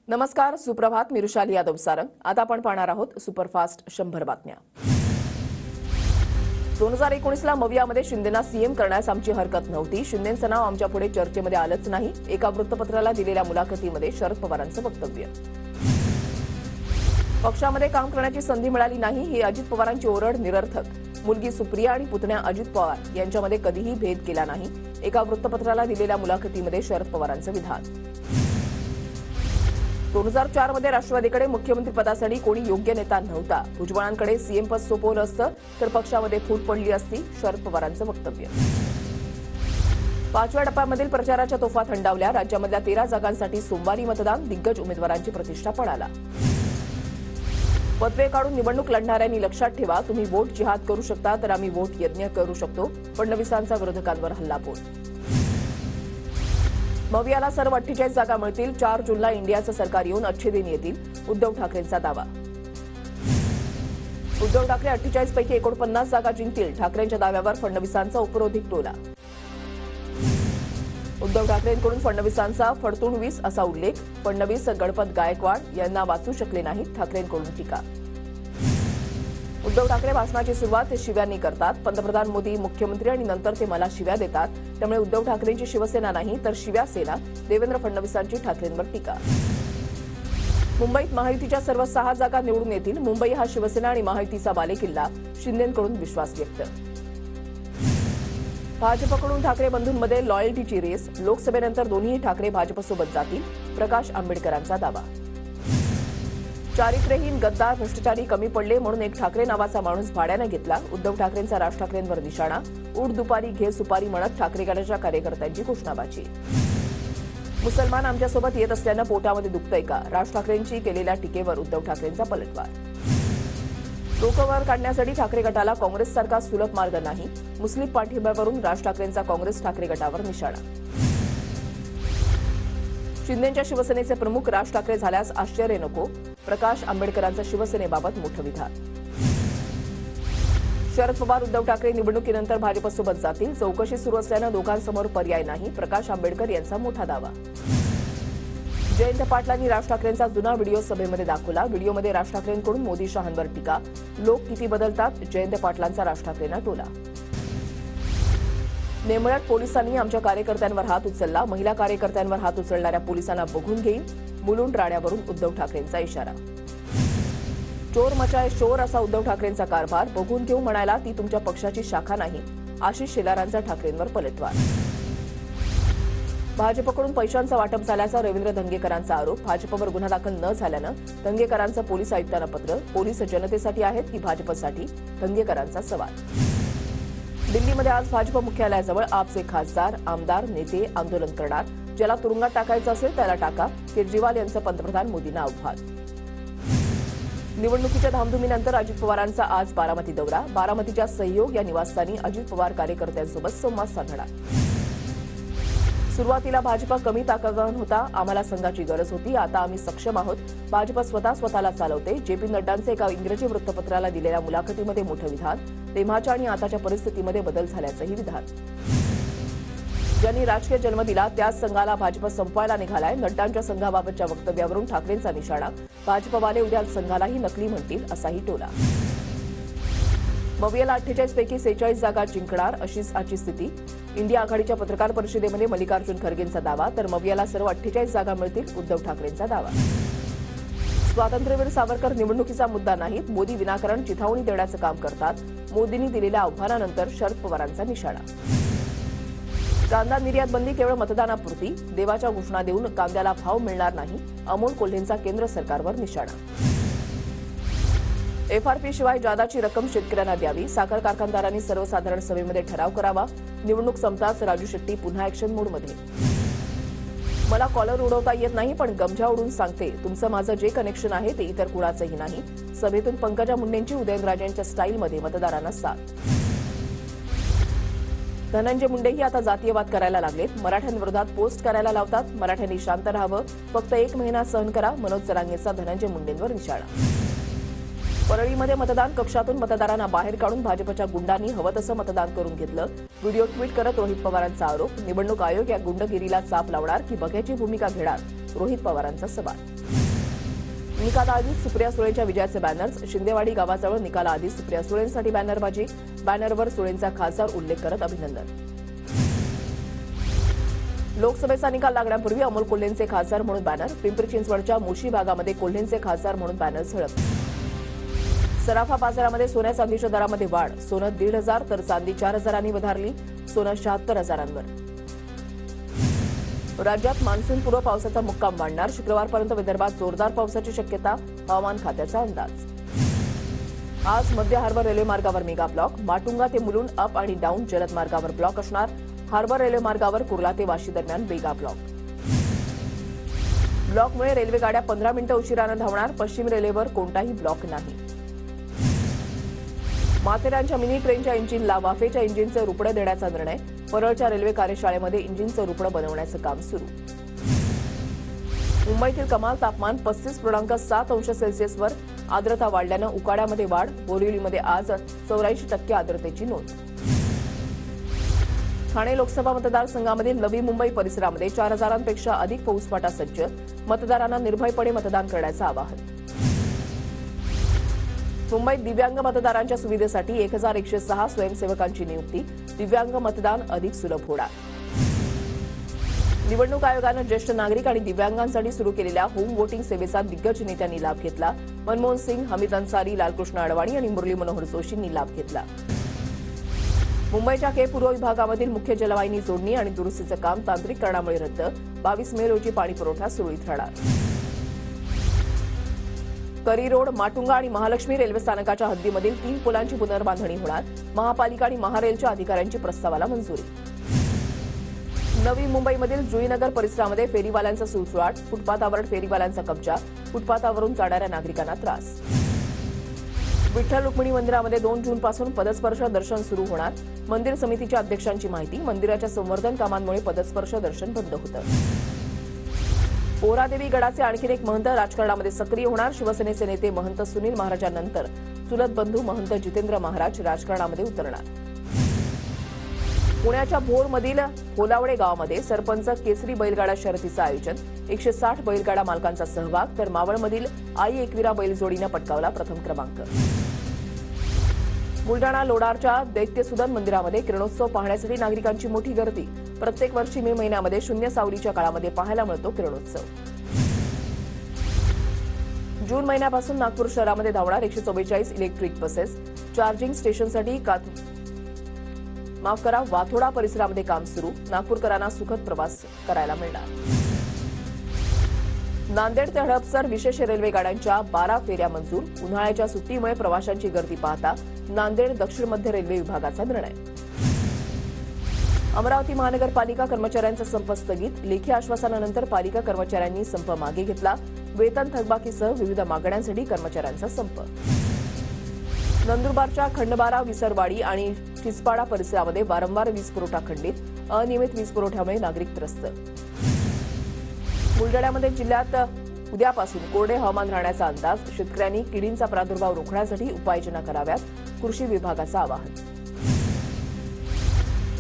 नमस्कार, सुप्रभात. मी रुशाली यादव सारंग. आता आपण पाहणार आहोत सुपरफास्ट 100 बातम्या. 2019ला मवियामध्ये शिंदेना सीएम करण्यास आमची हरकत नव्हती. शिंदेंचं नाव आमच्या पुढे चर्चेमध्ये आलंच नाही. एका वृत्तपत्राला दिलेल्या मुलाखतीमध्ये शरद पवारांचं वक्तव्य. पक्षामध्ये काम करण्याची संधी मिळाली नाही ही अजित पवारांची ओरड निरर्थक. मुलगी सुप्रिया आणि पुतण्या अजित पवार यांच्यामध्ये कधीही भेद केला नाही. एका वृत्तपत्राला दिलेल्या मुलाखतीमध्ये शरद पवारांचं विधान. 2004 मध्ये राष्ट्रवादीकडे मुख्यमंत्रीपदासाठी कोणी योग्य नेता नव्हता. भुजबळांकडे सीएम पद सोपवलं असतं तर पक्षामध्ये फूट पडली असती. शरद पवारांचं वक्तव्य. 5व्या टप्प्यामधील प्रचाराच्या तोफा थंडावल्या. राज्यामधल्या 13 जागांसाठी सोमवारी मतदान. दिग्गज उमेदवारांची प्रतिष्ठा पणाला. पदवे काढून निवडणूक लढणाऱ्यांनी लक्षात ठेवा, तुम्ही वोट जिहाद करू शकता तर आम्ही वोट यज्ञ करू शकतो. फडणवीसांचा विरोधकांवर हल्लाबोल. मवियाला सर्व 48 जागा मिळतील. 4 जूनला इंडियाचं सरकार येऊन अच्छे दिन येतील. उद्धव ठाकरेंचा दावा. उद्धव ठाकरे 48 पैकी 49 जागा जिंकतील. ठाकरेंच्या दाव्यावर फडणवीसांचा उपरोधिक टोला. उद्धव ठाकरेंकडून फडणवीसांचा फडतून 20 असा उल्लेख. फडणवीस गणपत गायकवाड यांना वाचू शकले नाहीत. ठाकरेंकडून टीका. उद्धव ठाकरे भाषणाची सुरुवात शिव्यांनी करतात. पंतप्रधान मोदी मुख्यमंत्री आणि नंतर ते मला शिव्या देतात. त्यामुळे उद्धव ठाकरेंची शिवसेना नाही तर शिव्या सेना. देवेंद्र फडणवीसांची ठाकरेंवर टीका. मुंबईत महायुतीच्या सर्व 6 जागा निवडून येतील. मुंबई हा शिवसेना आणि महायुतीचा बालेकिल्ला. शिंदेंकडून विश्वास व्यक्त. भाजपकडून ठाकरे बंधूंमध्ये लॉयल्टीची रेस. लोकसभेनंतर दोन्ही ठाकरे भाजपसोबत जातील. प्रकाश आंबेडकरांचा दावा. चारित्र्यहीन गद्दार भ्रष्टाचारी कमी पडले म्हणून एक ठाकरे नावाचा माणूस भाड्यानं घेतला. उद्धव ठाकरेंचा राज ठाकरेंवर निशाणा. उठ दुपारी घे सुपारी म्हणत ठाकरे गटाच्या कार्यकर्त्यांची घोषणाबाजी. मुसलमान आमच्यासोबत येत असल्यानं पोटामध्ये दुखतंय का? राज ठाकरेंची केलेल्या टीकेवर उद्धव ठाकरेंचा पलटवार. डोकंवर काढण्यासाठी ठाकरे गटाला काँग्रेससारखा सुलभ मार्ग नाही. मुस्लिम पाठिंब्यावरून राज ठाकरेंचा काँग्रेस ठाकरे गटावर निशाणा. शिंदेच्या शिवसेनेचे प्रमुख राज ठाकरे झाल्यास आश्चर्य नको. प्रकाश आंबेडकरांचं शिवसेनेबाबत मोठं विधान. शरद पवार उद्धव ठाकरे निवडणुकीनंतर भाजपसोबत जातील. चौकशी सुरू असल्यानं दोघांसमोर पर्याय नाही. प्रकाश आंबेडकर यांचा मोठा दावा. जयंत पाटलांनी राज ठाकरेंचा जुना व्हिडिओ सभेमध्ये दाखवला. व्हिडिओमध्ये राज ठाकरेंकडून मोदी शहांवर टीका. लोक किती बदलतात? जयंत पाटलांचा राज ठाकरेंना टोला. नेमळ्यात पोलिसांनी आमच्या कार्यकर्त्यांवर हात उचलला. महिला कार्यकर्त्यांवर हात उचलणाऱ्या पोलिसांना बघून घेईन. मुलुंड राण्यावरून उद्धव ठाकरेंचा इशारा. चोर मचाय शोर असा उद्धव ठाकरेंचा कारभार. बघून घेऊ म्हणायला ती तुमच्या पक्षाची शाखा नाही. आशिष शेलारांचा ठाकरेंवर पलटवार. भाजपकडून पैशांचं वाटप झाल्याचा रवींद्र धंगेकरांचा आरोप. भाजपवर गुन्हा दाखल न झाल्यानं धंगेकरांचं पोलीस आयुक्तांना पत्र. पोलीस जनतेसाठी आहेत की भाजपसाठी? धंगेकरांचा सवाल. दिल्लीमध्ये आज भाजप मुख्यालयाजवळ आपचे खासदार आमदार नेते आंदोलन करणार. ज्याला तुरुंगात टाकायचं असेल त्याला टाका. केजरीवाल यांचं पंतप्रधान मोदींना आव्हान. निवडणुकीच्या धामधुमीनंतर अजित पवारांचा आज बारामती दौरा. बारामतीच्या सहयोग या निवासस्थानी अजित पवार कार्यकर्त्यांसोबत संवाद साधणार. सुरुवातीला भाजप कमी ताकदवान होता. आम्हाला संघाची गरज होती. आता आम्ही सक्षम आहोत. भाजप स्वतःला चालवते. जेपी नड्डांचे एका इंग्रजी वृत्तपत्राला दिलेल्या मुलाखतीमध्ये मोठं विधान. तेव्हाच्या आणि आताच्या परिस्थितीमध्ये बदल झाल्याचंही विधान. ज्यांनी राजकीय जन्म दिला त्याच संघाला भाजप संपवायला निघालाय. नड्डांच्या संघाबाबतच्या वक्तव्यावरून ठाकरेंचा निशाणा. भाजपवाले उद्या संघालाही नकली म्हणतील असाही टोला. मवियाला 48 पैकी 46 जागा जिंकणार अशीच आजची स्थिती. इंडिया आघाडीच्या पत्रकार परिषदेमध्ये मल्लिकार्जुन खरगेंचा दावा. तर मवियाला सर्व 48 जागा मिळतील. उद्धव ठाकरेंचा दावा. स्वातंत्र्यवीर सावरकर निवडणुकीचा मुद्दा नाहीत. मोदी विनाकारण चिथावणी देण्याचं काम करतात. मोदींनी दिलेल्या आव्हानानंतर शरद पवारांचा निशाणा. कांदा निर्यात बंदी केवळ मतदानापुरती. देवाच्या घोषणा देऊन कांद्याला भाव मिळणार नाही. अमोल कोल्हेंचा केंद्र सरकारवर निशाणा. एफआरपी शिवाय जादाची रक्कम शेतकऱ्यांना द्यावी. साखर कारखानदारांनी सर्वसाधारण सभेमध्ये ठराव करावा. निवडणूक संपताच राजू शेट्टी पुन्हा ऍक्शन मोडमध्ये. मला कॉलर उडवता येत नाही पण गमझा उडून सांगते. तुमचं माझं जे कनेक्शन आहे ते इतर कुणाचंही नाही. सभेतून पंकजा मुंडेंची उदयनराजेंच्या स्टाईलमध्ये मतदारांना साथ. धनंजय मुंडेही आता जातीयवाद करायला लागलेत. मराठ्यांविरोधात पोस्ट करायला लावतात. मराठ्यांनी शांत राहावं. फक्त 1 महिना सहन करा. मनोज जरांगेचा धनंजय मुंडेंवर निशाणा. परळीमध्ये मतदान कक्षातून मतदारांना बाहेर काढून भाजपच्या गुंडांनी हवं तसं मतदान करून घेतलं. व्हिडिओ ट्विट करत रोहित पवारांचा आरोप. निवडणूक आयोग या गुंडगिरीला चाप लावणार की बघ्याची भूमिका घेणार? रोहित पवारांचा सवाल. निकालाआधीच सुप्रिया सुळेंच्या विजयाचे बॅनर्स. शिंदेवाडी गावाजवळ निकालाआधीच सुप्रिया सुळेंसाठी बॅनरबाजी. बॅनरवर सुळेंचा खासदार उल्लेख करत अभिनंदन. लोकसभेचा निकाल लागण्यापूर्वी अमोल कोल्हेंचे खासदार म्हणून बॅनर. पिंपरी चिंचवडच्या मुशी भागामध्ये कोल्हेंचे खासदार म्हणून बॅनर झळक. सराफा बाजारामध्ये सोन्या चांदीच्या दरामध्ये वाढ. सोनं 1,500 तर चांदी 4,000 वधारली. सोनं 76,000वर. राज्यात मान्सूनपूर्व पावसाचा मुक्काम वाढणार. शुक्रवारपर्यंत विदर्भात जोरदार पावसाची शक्यता. हवामान खात्याचा अंदाज. आज मध्य हार्बर रेल्वे मार्गावर मेगा ब्लॉक. माटुंगा ते मुलुंड अप आणि डाऊन जलद मार्गावर ब्लॉक असणार. हार्बर रेल्वे मार्गावर कुर्ला ते वाशी दरम्यान मेगा ब्लॉक. ब्लॉकमुळे रेल्वे गाड्या 15 मिनिटं उशिरानं धावणार. पश्चिम रेल्वेवर कोणताही ब्लॉक नाही. माथेरानच्या मिनी ट्रेनच्या इंजिनला वाफेच्या इंजिनचे रुपडे देण्याचा निर्णय. परळच्या रेल्वे कार्यशाळेमध्ये इंजिनचं रुपडं बनवण्याचं काम सुरू. मुंबईतील कमाल तापमान 35.7 अंश सेल्सिअसवर. आर्द्रता वाढल्यानं उकाड्यामध्ये वाढ. बोरिवलीमध्ये आज 84% आर्द्रतेची नोंद. ठाणे लोकसभा मतदारसंघामधील नवी मुंबई परिसरामध्ये 4,000पेक्षा अधिक फौजफाटा सज्ज. मतदारांना निर्भयपणे मतदान करण्याचं आवाहन. मुंबईत दिव्यांग मतदारांच्या सुविधेसाठी 1,106 स्वयंसेवकांची नियुक्ती. दिव्यांग मतदान अधिक सुलभ होणार. निवडणूक आयोगानं ज्येष्ठ नागरिक आणि दिव्यांगांसाठी सुरू केलेल्या होम वोटिंग सेवेचा दिग्गज नेत्यांनी लाभ घेतला. मनमोहन सिंग, हमीद अन्सारी, लालकृष्ण अडवाणी आणि मुरली मनोहर जोशींनी लाभ घेतला. मुंबईच्या के पूर्व विभागामधील मुख्य जलवाहिनी जोडणी आणि दुरुस्तीचं काम तांत्रिक कारणामुळे रद्द. 22 मे रोजी पाणीपुरवठा सुरळीत राहणार. करी रोड, माटुंगा आणि महालक्ष्मी रेल्वे स्थानकाच्या हद्दीमधील 3 पुलांची पुनर्बांधणी होणार. महापालिका आणि महारेलच्या अधिकाऱ्यांची प्रस्तावाला मंजुरी. नवी मुंबईमधील जुईनगर परिसरामध्ये फेरीवाल्यांचा सुळसुळाट. फुटपाथावर फेरीवाल्यांचा कब्जा. फुटपाथावरून जाणाऱ्या नागरिकांना त्रास. विठ्ठल रुक्मिणी मंदिरामध्ये 2 जूनपासून पदस्पर्श दर्शन सुरू होणार. मंदिर समितीच्या अध्यक्षांची माहिती. मंदिराच्या संवर्धन कामांमुळे पदस्पर्श दर्शन बंद होतं. पोहरादेवी गडाचे आणखी एक महंत राजकारणामध्ये सक्रिय होणार. शिवसेनेचे नेते महंत सुनील महाराजांनंतर चुलत बंधू महंत जितेंद्र महाराज राजकारणामध्ये उतरणार. पुण्याच्या भोरमधील होलावडे गावामध्ये सरपंच केसरी बैलगाडा शर्यतीचं आयोजन. 160 बैलगाडा मालकांचा सहभाग. तर मावळमधील आई एकविरा बैलजोडीनं पटकावला प्रथम क्रमांक. बुलडाणा लोणारच्या दैत्यसुदन मंदिरामध्ये किरणोत्सव पाहण्यासाठी नागरिकांची मोठी गर्दी. प्रत्येक वर्षी मे महिन्यामध्ये शून्य सावलीच्या काळामध्ये पाहायला मिळतो किरणोत्सव. जून महिन्यापासून नागपूर शहरामध्ये धावणार 144 इलेक्ट्रिक बसेस. चार्जिंग स्टेशनसाठी वाथोडा परिसरामध्ये काम सुरू. नागपूरकरांना सुखद प्रवास करायला मिळणार. नांदेड ते हडपसर विशेष रेल्वे गाड्यांच्या 12 फेऱ्या मंजूर. उन्हाळ्याच्या सुट्टीमुळे प्रवाशांची गर्दी पाहता नांदेड दक्षिण मध्य रेल्वे विभागाचा निर्णय. अमरावती महानगरपालिका कर्मचाऱ्यांचा संप स्थगित. लेखी आश्वासनानंतर पालिका कर्मचाऱ्यांनी संप मागे घेतला. वेतन थकबाकीसह विविध मागण्यांसाठी कर्मचाऱ्यांचा संप. नंदुरबारच्या खंडबारा, विसरवाडी आणि चिचपाडा परिसरामध्ये वारंवार वीज पुरवठा खंडित. अनियमित वीज पुरवठ्यामुळे नागरिक त्रस्त. बुलडाण्यामध्ये जिल्ह्यात उद्यापासून कोरडे हवामान राहण्याचा अंदाज. शेतकऱ्यांनी किडींचा प्रादुर्भाव रोखण्यासाठी उपाययोजना कराव्यात. कृषी विभागाचं आवाहन.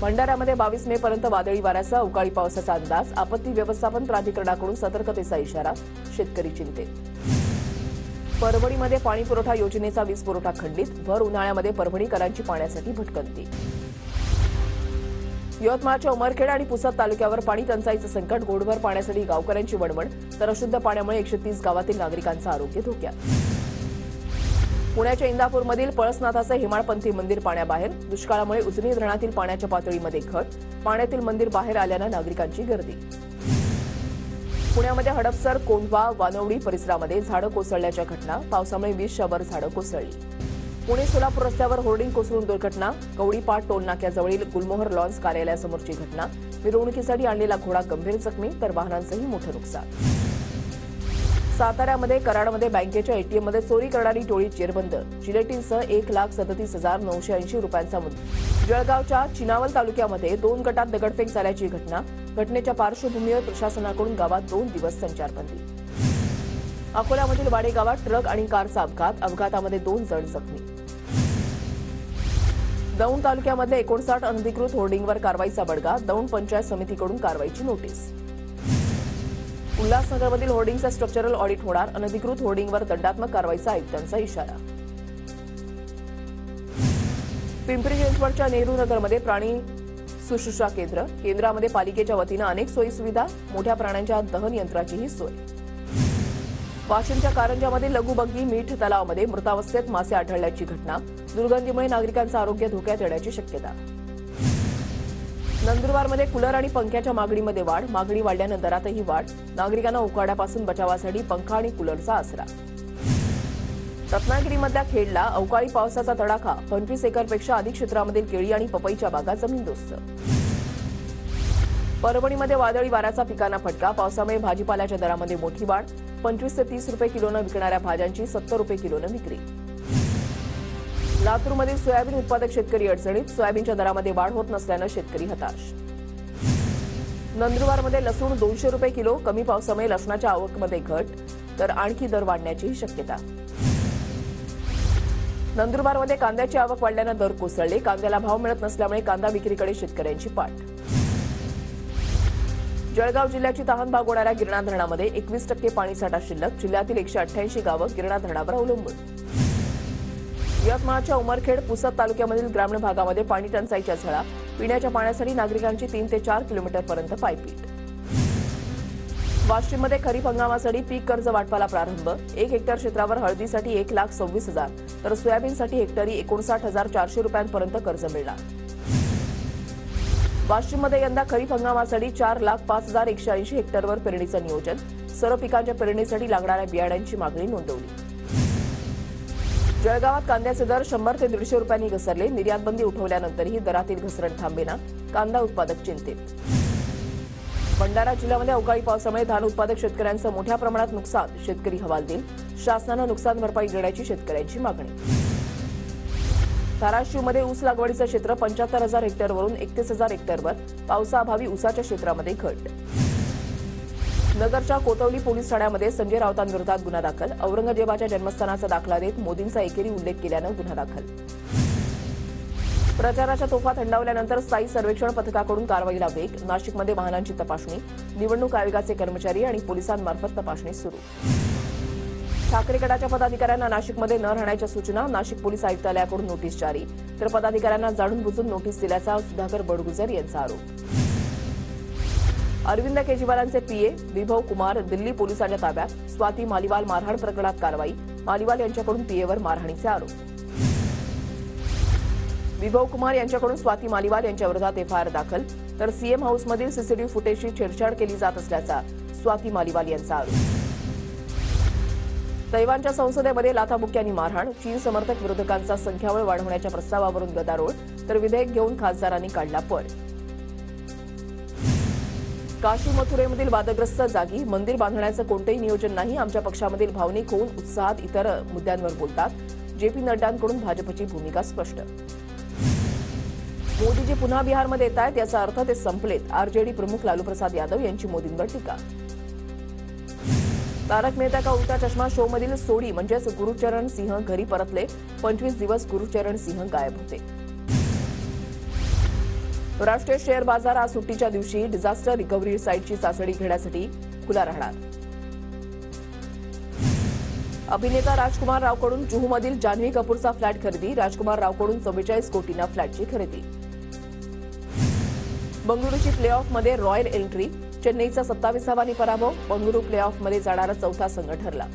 भंडाऱ्यामध्ये 22 मे पर्यंत वादळी वाऱ्यासह अवकाळी पावसाचा अंदाज. आपत्ती व्यवस्थापन प्राधिकरणाकडून सतर्कतेचा इशारा. शेतकरी चिंतेत. परभणीमध्ये पाणीपुरवठा योजनेचा वीज पुरवठा खंडित. भर उन्हाळ्यामध्ये परभणीकरांची पाण्यासाठी भटकंती. यवतमाळच्या उमरखेड आणि पुसद तालुक्यावर पाणी टंचाईचं संकट. गोडभर पाण्यासाठी गावकऱ्यांची वणवण. तर अशुद्ध पाण्यामुळे 130 गावातील नागरिकांचं आरोग्य धोक्यात. पुण्याच्या इंदापूरमधील पळसनाथाचं हेमाळपंथी मंदिर पाण्याबाहेर. दुष्काळामुळे उजनी धरणातील पाण्याच्या पातळीमध्ये घट. पाण्यातील मंदिर बाहेर आल्यानं नागरिकांची गर्दी. पुण्यामध्ये हडपसर, कोंढवा, वानवडी परिसरामध्ये झाडं कोसळल्याच्या घटना. पावसामुळे 20च्या वर झाडं कोसळली. पुणे सोलापूर रस्त्यावर होर्डिंग कोसळून दुर्घटना. कवडीपाट टोल नाक्याजवळील गुलमोहर लॉन्स कार्यालयासमोरची घटना. मिरवणुकीसाठी आणलेला घोडा गंभीर जखमी. तर वाहनांचंही मोठं नुकसान. साताऱ्यामध्ये कराडमध्ये बँकेच्या एटीएममध्ये चोरी करणारी टोळी जेरबंद. जिलेटिनसह 1,37,980 रुपयांचा मुद्दा. जळगावच्या चिनावल तालुक्यामध्ये 2 गटात दगडफेक झाल्याची घटना. घटनेच्या पार्श्वभूमीवर प्रशासनाकडून गावात 2 दिवस संचारबंदी. अकोल्यामधील वाडे गावात ट्रक आणि कारचा अपघात. अपघातामध्ये 2 जण जखमी. दौंड तालुक्यामधल्या 59 अनधिकृत होर्डिंगवर कारवाईचा बडगा. दौंड पंचायत समितीकडून कारवाईची नोटीस. उल्हासनगरमधील होर्डिंगचं स्ट्रक्चरल ऑडिट होणार, अनधिकृत होर्डिंगवर दंडात्मक कारवाईचा आयुक्तांचा इशारा. पिंपरी चिंचवडच्या नेहरू नगरमध्ये प्राणी सुश्रुषा केंद्रामध्ये पालिकेच्या वतीनं अनेक सोयी सुविधा, मोठ्या प्राण्यांच्या दहन यंत्राचीही सोय. वाशिमच्या कारंजामध्ये लघुबग्गी मीठ तलावामध्ये मृतावस्थेत मासे आढळल्याची घटना, दुर्गंधीमुळे नागरिकांचं आरोग्य धोक्यात येण्याची शक्यता. नंदुरबारमध्ये कूलर आणि पंख्याच्या मागणीमध्ये वाढ, मागणी वाढल्यानं दरातही वाढ, नागरिकांना उकाड्यापासून बचावासाठी पंखा आणि कूलरचा आसरा. रत्नागिरीमधल्या खेडला अवकाळी पावसाचा तडाखा, 25 एकरपेक्षा अधिक क्षेत्रामधील केळी आणि पपईच्या बागा जमीनदोस्त. परभणीमध्ये वादळी वाऱ्याचा पिकांना फटका, पावसामुळे भाजीपाल्याच्या दरामध्ये मोठी वाढ, 25 ते 30 रुपये किलोनं विकणाऱ्या भाज्यांची 70 रुपये किलोनं विक्री. लातूरमधील सोयाबीन उत्पादक शेतकरी अडचणीत, सोयाबीनच्या दरामध्ये वाढ होत नसल्यानं शेतकरी हताश. नंदुरबारमध्ये लसूण 200 रुपये किलो, कमी पावसामुळे लसणाच्या आवकमध्ये घट, तर आणखी दर वाढण्याचीही शक्यता. नंदुरबारमध्ये कांद्याची आवक वाढल्यानं दर कोसळले, कांद्याला भाव मिळत नसल्यामुळे कांदा विक्रीकडे शेतकऱ्यांची पाठ. जळगाव जिल्ह्याची तहान भागवणाऱ्या गिरणा धरणामध्ये 21% पाणीसाठा शिल्लक, जिल्ह्यातील 188 गावं गिरणा धरणावर अवलंबून. यवतमाळच्या उमरखेड पुसद तालुक्यामधील ग्रामीण भागामध्ये पाणी टंचाईच्या झळा, पिण्याच्या पाण्यासाठी नागरिकांची 3 ते 4 किलोमीटरपर्यंत पायपीट. वाशिममध्ये खरीप हंगामासाठी पीक कर्ज वाटपाला प्रारंभ, 1 हेक्टर क्षेत्रावर हळदीसाठी 1,26,000 तर सोयाबीनसाठी हेक्टरी 59,400 रुपयांपर्यंत कर्ज मिळणार. वाशिममध्ये यंदा खरीप हंगामासाठी 4,05,180 हेक्टरवर पेरणीचं नियोजन, सर्व पिकांच्या पेरणीसाठी लागणाऱ्या बियाण्यांची मागणी नोंदवली. जळगावात कांद्याचे दर 100 ते 150 रुपयांनी घसरले, निर्यातबंदी उठवल्यानंतरही दरातील घसरण थांबेना, कांदा उत्पादक चिंतेत. भंडारा जिल्ह्यामध्ये अवकाळी पावसामुळे धान उत्पादक शेतकऱ्यांचं मोठ्या प्रमाणात नुकसान, शेतकरी हवालदिल, शासनानं नुकसान भरपाई देण्याची शेतकऱ्यांची मागणी. धाराशिवमध्ये ऊस लागवडीचं क्षेत्र 75,000 हेक्टरवरून 31,000 हेक्टरवर, पावसाअभावी ऊसाच्या क्षेत्रामध्ये घट. नगरच्या कोतवली पोलीस ठाण्यामध्ये संजय राऊतांविरोधात गुन्हा दाखल, औरंगजेबाच्या जन्मस्थानाचा दाखला देत मोदींचा एकेरी उल्लेख केल्यानं गुन्हा दाखल. प्रचाराच्या तोफा थंडावल्यानंतर स्थायी सर्वेक्षण पथकाकडून कारवाईला वेग, नाशिकमध्ये वाहनांची तपासणी, निवडणूक आयोगाचे कर्मचारी आणि पोलिसांमार्फत तपासणी सुरू. ठाकरे गटाच्या पदाधिकाऱ्यांना नाशिकमध्ये न राहण्याच्या सूचना, नाशिक पोलीस आयुक्तालयाकडून नोटीस जारी, तर पदाधिकाऱ्यांना जाणून बुजून नोटीस दिल्याचा सुधाकर बडगुजर यांचा आरोप. अरविंद केजरीवालांचे पीए विभव कुमार दिल्ली पोलिसांच्या ताब्यात, स्वाती मालिवाल मारहाण प्रकरणात कारवाई, मालिवाल यांच्याकडून पीएवर मारहाणीचे आरोप. विभव कुमार यांच्याकडून स्वाती मालिवाल यांच्याविरोधात एफआयआर दाखल, तर सीएम हाऊसमधील सीसीटीव्ही फुटेजची छेडछाड केली जात असल्याचा स्वाती मालिवाल यांचा आरोप. तैवानच्या संसदेमध्ये लाथाबुक्क्यांनी मारहाण, चीन समर्थक विरोधकांचा संख्याबळ वाढवण्याच्या प्रस्तावावरून गदारोळ, तर विधेयक घेऊन खासदारांनी काढला पळ. काशी मथुरेमधील वादग्रस्त जागी मंदिर बांधण्याचं कोणतेही नियोजन नाही, आमच्या पक्षामधील भावनिक होऊन उत्साहात इतर मुद्द्यांवर बोलतात, जेपी नड्डांकडून भाजपची भूमिका स्पष्ट. मोदीजी पुन्हा बिहारमध्ये येत आहेत याचा अर्थ ते संपलेत, आरजेडी प्रमुख लालू प्रसाद यादव यांची मोदींवर टीका. तारक मेहता का उलटा चष्मा शोमधील सोडी म्हणजेच गुरुचरण सिंह घरी परतले, 25 दिवस गुरुचरण सिंह गायब होते. राष्ट्रीय शेअर बाजार आज सुट्टीच्या दिवशी डिझास्टर रिकव्हरी साईटची चाचणी घेण्यासाठी खुला राहणार. अभिनेता राजकुमार रावकडून जुहूमधील जान्हवी कपूरचा फ्लॅट खरेदी, राजकुमार रावकडून 44 कोटींना फ्लॅटची खरेदी. बंगळुरूची प्ले ऑफमध्ये रॉयल एंट्री, चेन्नईचा 27वानी पराभव, बंगळुरू प्ले ऑफमध्ये जाणारा चौथा संघ ठरला.